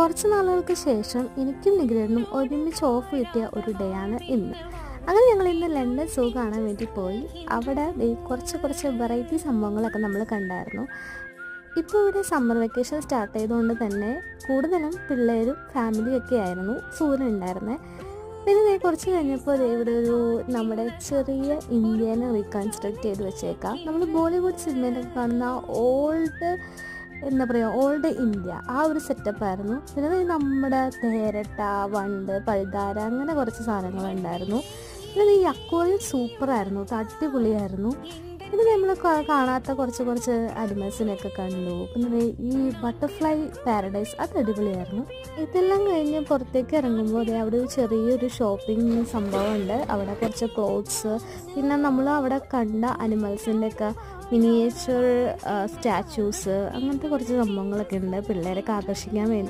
കുറച്ച് നാളുകൾക്ക് ശേഷം എനിക്കും നിഗ്രഹനും ഒരുമിച്ച് ഓഫ് കിട്ടിയ ഒരു ഡേ ആണ് ഇന്ന്. അങ്ങനെ ഞങ്ങൾ ഇന്ന് ലണ്ടൻ സൂ കാണാൻ വേണ്ടി പോയി. അവിടെ കുറച്ച് വെറൈറ്റി സംഭവങ്ങളൊക്കെ നമ്മൾ കണ്ടായിരുന്നു. ഇപ്പോൾ ഇവിടെ സമ്മർ വെക്കേഷൻ സ്റ്റാർട്ട് ചെയ്തുകൊണ്ട് തന്നെ കൂടുതലും പിള്ളേരും ഫാമിലിയും ഒക്കെ ആയിരുന്നു സൂര്യനുണ്ടായിരുന്നത്. പിന്നെ കുറച്ച് കഴിഞ്ഞപ്പോൾ ഇവിടെ ഒരു നമ്മുടെ ചെറിയ ഇന്ത്യനെ റീകൺസ്ട്രക്ട് ചെയ്ത് വെച്ചേക്കാം. നമ്മൾ ബോളിവുഡ് സിനിമയിലൊക്കെ കാണുന്ന ഓൾഡ് ഇന്ത്യ ആ ഒരു സെറ്റപ്പായിരുന്നു. പിന്നെ നമ്മുടെ തേരട്ട, വണ്ട്, പഴുതാര അങ്ങനെ കുറച്ച് സാധനങ്ങളുണ്ടായിരുന്നു. പിന്നെ ഈ അക്വേറിയം സൂപ്പറായിരുന്നു, അടിപൊളിയായിരുന്നു. പിന്നെ നമ്മൾ കാണാത്ത കുറച്ച് അനിമൽസിനെയൊക്കെ കണ്ടു. പിന്നെ ഈ ബട്ടർഫ്ലൈ പാരഡൈസ് അത് അടിപൊളിയായിരുന്നു. ഇതെല്ലാം കഴിഞ്ഞ് പുറത്തേക്ക് ഇറങ്ങുമ്പോൾ അവിടെ ഒരു ചെറിയൊരു ഷോപ്പിംഗ് സംഭവമുണ്ട്. അവിടെ കുറച്ച് ക്ലോത്ത്സ്, പിന്നെ നമ്മൾ അവിടെ കണ്ട അനിമൽസിൻ്റെ ഒക്കെ മിനിയേച്ചർ സ്റ്റാച്യൂസ്, അങ്ങനത്തെ കുറച്ച് സംഭവങ്ങളൊക്കെ ഉണ്ട് പിള്ളേരൊക്കെ ആകർഷിക്കാൻ വേണ്ടി.